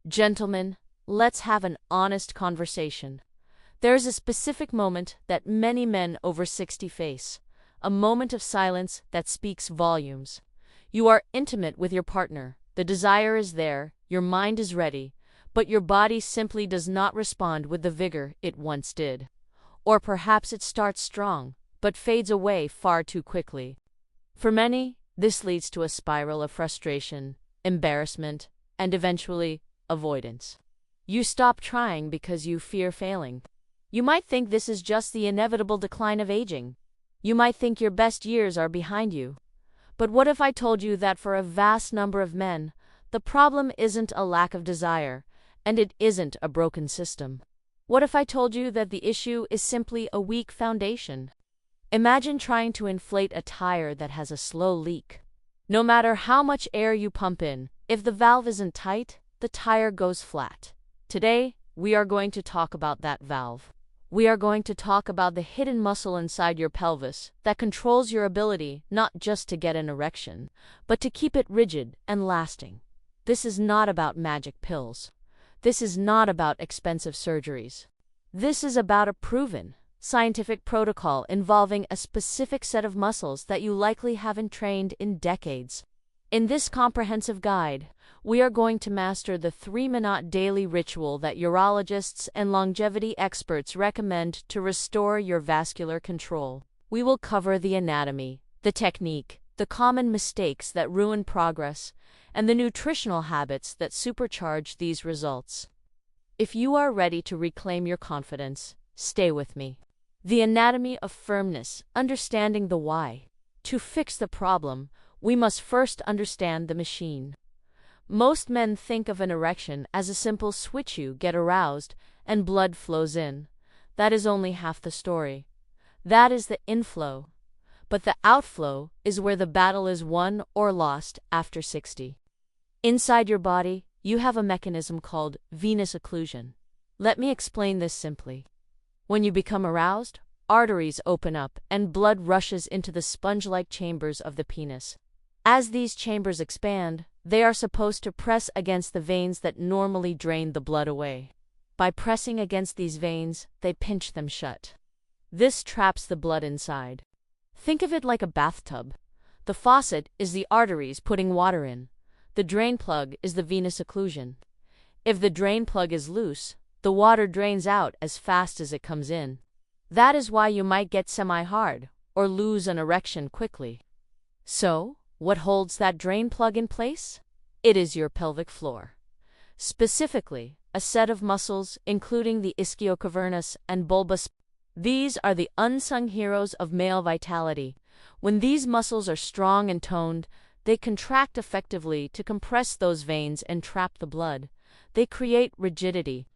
Gentlemen, let's have an honest conversation. There's a specific moment that many men over 60 face, a moment of silence that speaks volumes. You are intimate with your partner, the desire is there, your mind is ready, but your body simply does not respond with the vigor it once did. Or perhaps it starts strong, but fades away far too quickly. For many, this leads to a spiral of frustration, embarrassment, and eventually, avoidance. You stop trying because you fear failing. You might think this is just the inevitable decline of aging. You might think your best years are behind you. But what if I told you that for a vast number of men, the problem isn't a lack of desire, and it isn't a broken system? What if I told you that the issue is simply a weak foundation? Imagine trying to inflate a tire that has a slow leak. No matter how much air you pump in, if the valve isn't tight, the tire goes flat. Today, we are going to talk about that valve. We are going to talk about the hidden muscle inside your pelvis that controls your ability not just to get an erection, but to keep it rigid and lasting. This is not about magic pills. This is not about expensive surgeries. This is about a proven, scientific protocol involving a specific set of muscles that you likely haven't trained in decades. In this comprehensive guide, we are going to master the 3-minute daily ritual that urologists and longevity experts recommend to restore your vascular control. We will cover the anatomy, the technique, the common mistakes that ruin progress, and the nutritional habits that supercharge these results. If you are ready to reclaim your confidence, stay with me. The anatomy of firmness, understanding the why. To fix the problem, we must first understand the machine. Most men think of an erection as a simple switch: you get aroused and blood flows in. That is only half the story. That is the inflow. But the outflow is where the battle is won or lost after 60. Inside your body, you have a mechanism called venous occlusion. Let me explain this simply. When you become aroused, arteries open up and blood rushes into the sponge-like chambers of the penis. As these chambers expand, they are supposed to press against the veins that normally drain the blood away. By pressing against these veins, they pinch them shut. This traps the blood inside. Think of it like a bathtub. The faucet is the arteries putting water in. The drain plug is the venous occlusion. If the drain plug is loose, the water drains out as fast as it comes in. That is why you might get semi-hard or lose an erection quickly. So, what holds that drain plug in place? It is your pelvic floor. Specifically, a set of muscles including the ischiocavernous and bulbous. These are the unsung heroes of male vitality. When these muscles are strong and toned, they contract effectively to compress those veins and trap the blood. They create rigidity.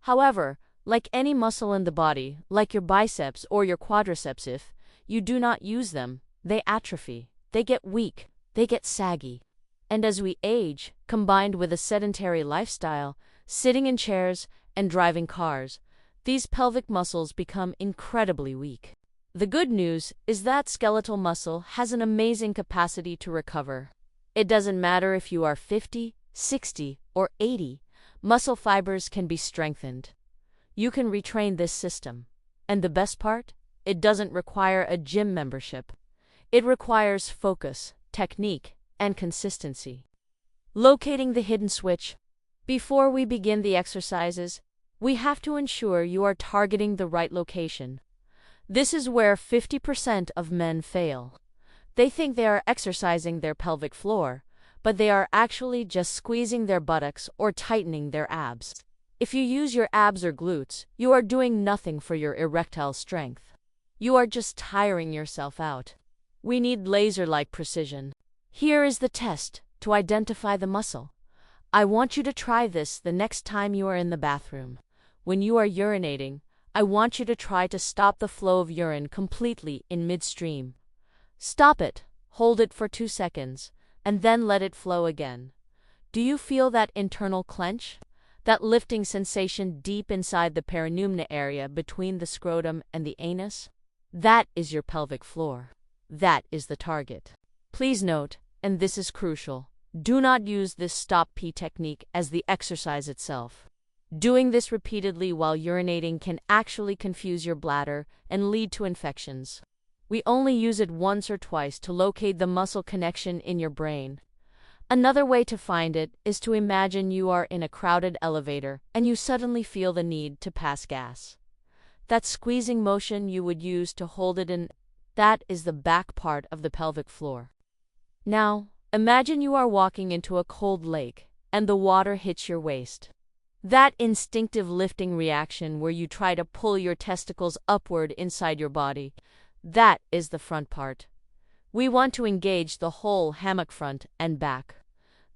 However, like any muscle in the body, like your biceps or your quadriceps, if you do not use them, they atrophy. They get weak, they get saggy. And as we age, combined with a sedentary lifestyle, sitting in chairs and driving cars, these pelvic muscles become incredibly weak. The good news is that skeletal muscle has an amazing capacity to recover. It doesn't matter if you are 50, 60, or 80, muscle fibers can be strengthened. You can retrain this system. And the best part? It doesn't require a gym membership. It requires focus, technique, and consistency. Locating the hidden switch. Before we begin the exercises, we have to ensure you are targeting the right location. This is where 50% of men fail. They think they are exercising their pelvic floor, but they are actually just squeezing their buttocks or tightening their abs. If you use your abs or glutes, you are doing nothing for your erectile strength. You are just tiring yourself out. We need laser-like precision. Here is the test to identify the muscle. I want you to try this the next time you are in the bathroom. When you are urinating, I want you to try to stop the flow of urine completely in midstream. Stop it, hold it for 2 seconds, and then let it flow again. Do you feel that internal clench? That lifting sensation deep inside the perineum area between the scrotum and the anus? That is your pelvic floor. That is the target. Please note, and this is crucial, Do not use this stop-pee technique as the exercise itself. Doing this repeatedly while urinating can actually confuse your bladder and lead to infections. We only use it once or twice to locate the muscle connection in your brain. Another way to find it is to imagine you are in a crowded elevator and you suddenly feel the need to pass gas. That squeezing motion you would use to hold it in, that is the back part of the pelvic floor. Now, imagine you are walking into a cold lake and the water hits your waist. That instinctive lifting reaction where you try to pull your testicles upward inside your body, that is the front part. We want to engage the whole hammock front and back.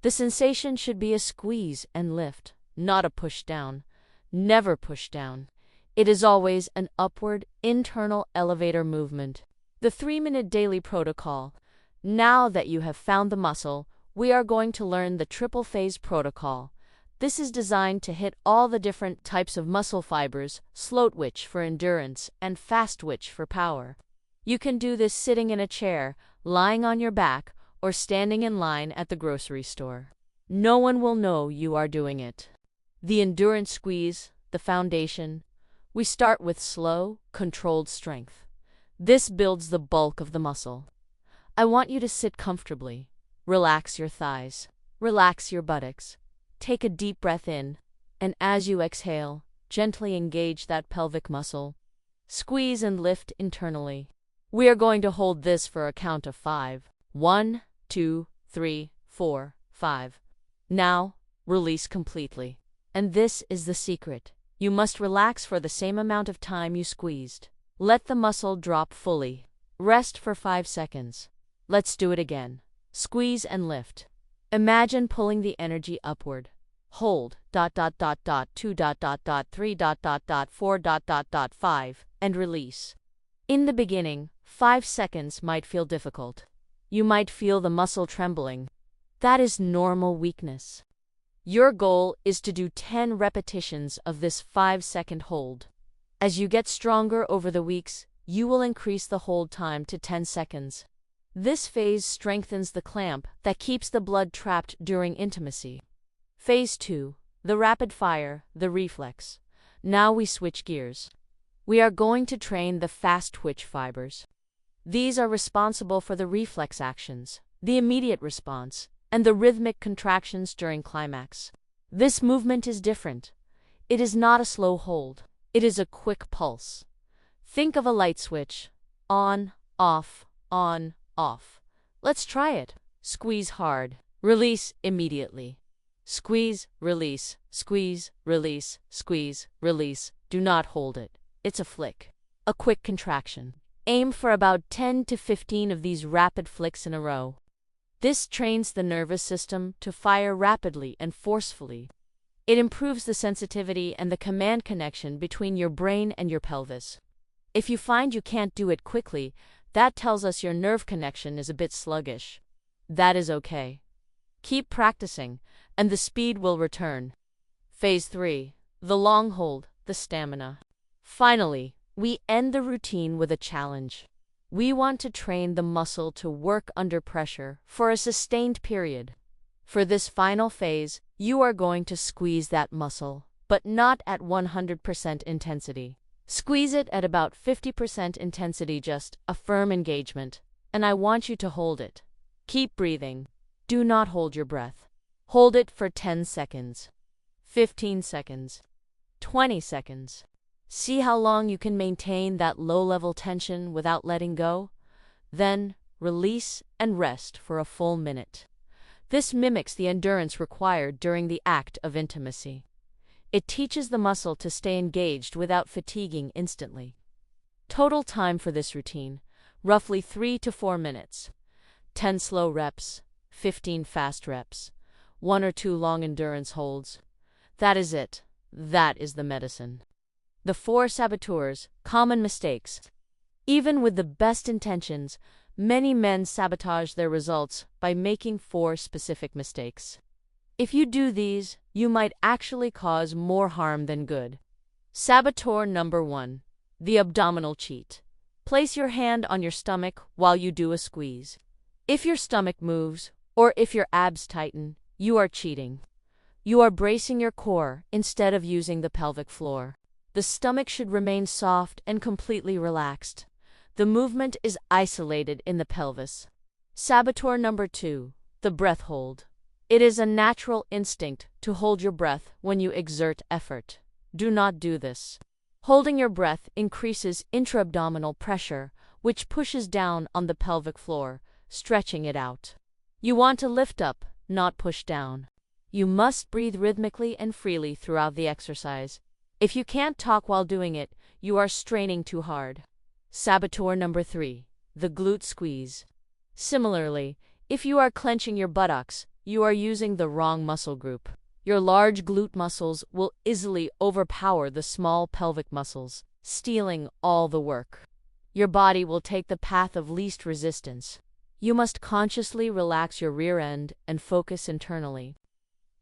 The sensation should be a squeeze and lift, not a push down. Never push down. It is always an upward, internal elevator movement. The 3-minute daily protocol. Now that you have found the muscle, we are going to learn the triple phase protocol. This is designed to hit all the different types of muscle fibers, slow twitch for endurance and fast twitch for power. You can do this sitting in a chair, lying on your back, or standing in line at the grocery store. No one will know you are doing it. The endurance squeeze, the foundation. We start with slow, controlled strength. This builds the bulk of the muscle. I want you to sit comfortably. Relax your thighs. Relax your buttocks. Take a deep breath in, and as you exhale, gently engage that pelvic muscle. Squeeze and lift internally. We are going to hold this for a count of 5. 1, 2, 3, 4, 5. Now, release completely. And this is the secret. You must relax for the same amount of time you squeezed. Let the muscle drop fully. Rest for 5 seconds. Let's do it again. Squeeze and lift. Imagine pulling the energy upward. Hold, ... 2, ... 3, ... 4, ... 5, and release. In the beginning, 5 seconds might feel difficult. You might feel the muscle trembling. That is normal weakness. Your goal is to do 10 repetitions of this 5-second hold. As you get stronger over the weeks, you will increase the hold time to 10 seconds. This phase strengthens the clamp that keeps the blood trapped during intimacy. Phase 2, the rapid fire, the reflex. Now we switch gears. We are going to train the fast twitch fibers. These are responsible for the reflex actions, the immediate response, and the rhythmic contractions during climax. This movement is different. It is not a slow hold. It is a quick pulse. Think of a light switch. On, off, on, off. Let's try it. Squeeze hard. Release immediately. Squeeze, release, squeeze, release, squeeze, release. Do not hold it. It's a flick. A quick contraction. Aim for about 10 to 15 of these rapid flicks in a row. This trains the nervous system to fire rapidly and forcefully. It improves the sensitivity and the command connection between your brain and your pelvis. If you find you can't do it quickly, that tells us your nerve connection is a bit sluggish. That is okay. Keep practicing, and the speed will return. Phase 3, the long hold, the stamina. Finally, we end the routine with a challenge. We want to train the muscle to work under pressure for a sustained period. For this final phase, you are going to squeeze that muscle, but not at 100% intensity. Squeeze it at about 50% intensity, just a firm engagement, and I want you to hold it. Keep breathing. Do not hold your breath. Hold it for 10 seconds, 15 seconds, 20 seconds. See how long you can maintain that low-level tension without letting go? Then, release and rest for a full minute. This mimics the endurance required during the act of intimacy. It teaches the muscle to stay engaged without fatiguing instantly. Total time for this routine, roughly 3 to 4 minutes. 10 slow reps, 15 fast reps, 1 or 2 long endurance holds. That is it. That is the medicine. The 4 saboteurs, common mistakes. Even with the best intentions, many men sabotage their results by making 4 specific mistakes. If you do these, you might actually cause more harm than good. Saboteur number 1, the abdominal cheat. Place your hand on your stomach while you do a squeeze. If your stomach moves, Or if your abs tighten, you are cheating. You are bracing your core instead of using the pelvic floor. The stomach should remain soft and completely relaxed. The movement is isolated in the pelvis. Saboteur number 2, the breath hold. It is a natural instinct to hold your breath when you exert effort. Do not do this. Holding your breath increases intra-abdominal pressure, which pushes down on the pelvic floor, stretching it out. You want to lift up, not push down. You must breathe rhythmically and freely throughout the exercise. If you can't talk while doing it, you are straining too hard. Saboteur number 3, the glute squeeze. Similarly, if you are clenching your buttocks, you are using the wrong muscle group. Your large glute muscles will easily overpower the small pelvic muscles, stealing all the work. Your body will take the path of least resistance. You must consciously relax your rear end and focus internally.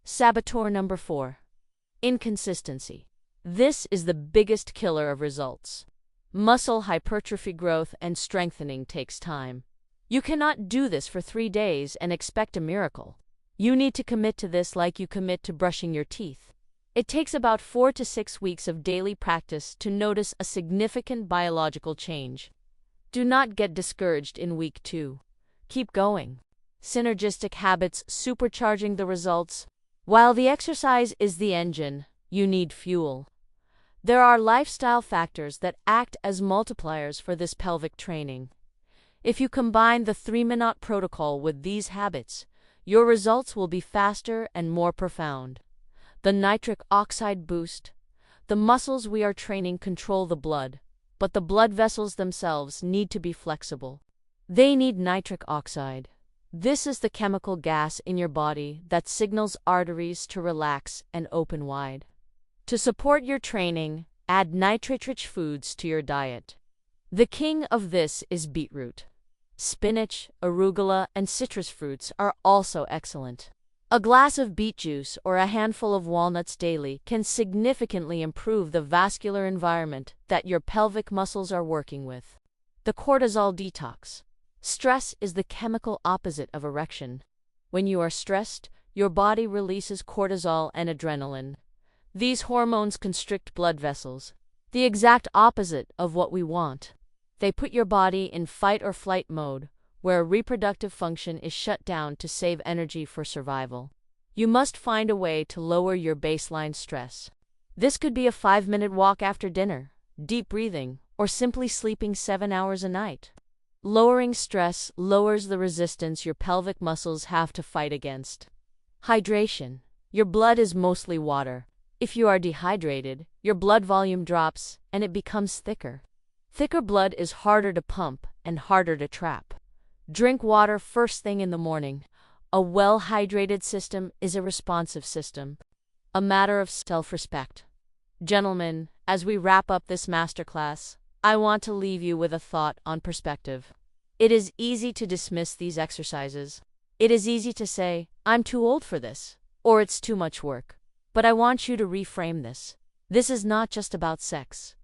Saboteur number 4, inconsistency. This is the biggest killer of results. Muscle hypertrophy growth and strengthening takes time. You cannot do this for 3 days and expect a miracle. You need to commit to this like you commit to brushing your teeth. It takes about 4 to 6 weeks of daily practice to notice a significant biological change. Do not get discouraged in week 2. Keep going. Synergistic habits supercharging the results. While the exercise is the engine, you need fuel. There are lifestyle factors that act as multipliers for this pelvic training. If you combine the 3-minute protocol with these habits, your results will be faster and more profound. The nitric oxide boost. The muscles we are training control the blood, but the blood vessels themselves need to be flexible. They need nitric oxide. This is the chemical gas in your body that signals arteries to relax and open wide. To support your training, add nitrate-rich foods to your diet. The king of this is beetroot. Spinach, arugula, and citrus fruits are also excellent. A glass of beet juice or a handful of walnuts daily can significantly improve the vascular environment that your pelvic muscles are working with. The cortisol detox. Stress is the chemical opposite of erection. When you are stressed, your body releases cortisol and adrenaline. These hormones constrict blood vessels, the exact opposite of what we want. They put your body in fight or flight mode, where reproductive function is shut down to save energy for survival. You must find a way to lower your baseline stress. This could be a 5-minute walk after dinner, deep breathing, or simply sleeping 7 hours a night. Lowering stress lowers the resistance your pelvic muscles have to fight against. Hydration. Your blood is mostly water. If you are dehydrated, your blood volume drops and it becomes thicker. Thicker blood is harder to pump and harder to trap. Drink water first thing in the morning. A well-hydrated system is a responsive system. A matter of self-respect. Gentlemen, as we wrap up this masterclass, I want to leave you with a thought on perspective. It is easy to dismiss these exercises. It is easy to say, I'm too old for this, or it's too much work. But I want you to reframe this. This is not just about sex.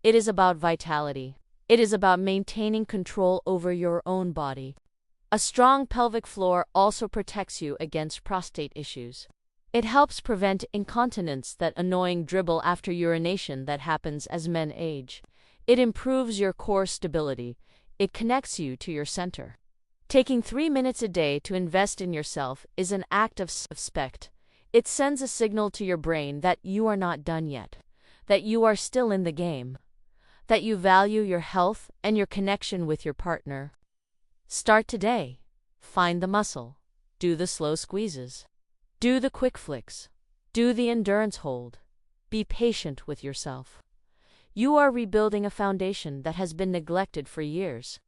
It is about vitality. It is about maintaining control over your own body. A strong pelvic floor also protects you against prostate issues. It helps prevent incontinence, that annoying dribble after urination that happens as men age. It improves your core stability. It connects you to your center. Taking 3 minutes a day to invest in yourself is an act of respect. It sends a signal to your brain that you are not done yet, that you are still in the game, that you value your health and your connection with your partner. Start today. Find the muscle. Do the slow squeezes. Do the quick flicks. Do the endurance hold. Be patient with yourself. You are rebuilding a foundation that has been neglected for years.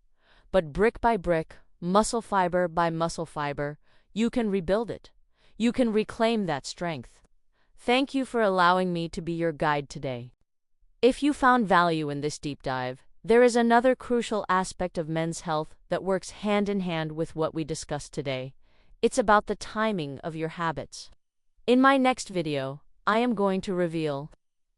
But brick by brick, muscle fiber by muscle fiber, you can rebuild it. You can reclaim that strength. Thank you for allowing me to be your guide today. If you found value in this deep dive, there is another crucial aspect of men's health that works hand in hand with what we discussed today. It's about the timing of your habits. In my next video, I am going to reveal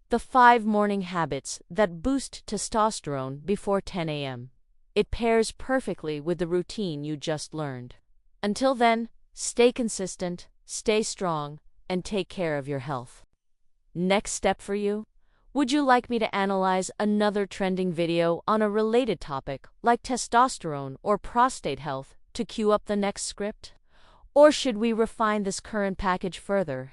the 5 morning habits that boost testosterone before 10 a.m. It pairs perfectly with the routine you just learned. Until then, Stay consistent, stay strong, and take care of your health. Next step for you? Would you like me to analyze another trending video on a related topic like testosterone or prostate health to cue up the next script? Or should we refine this current package further?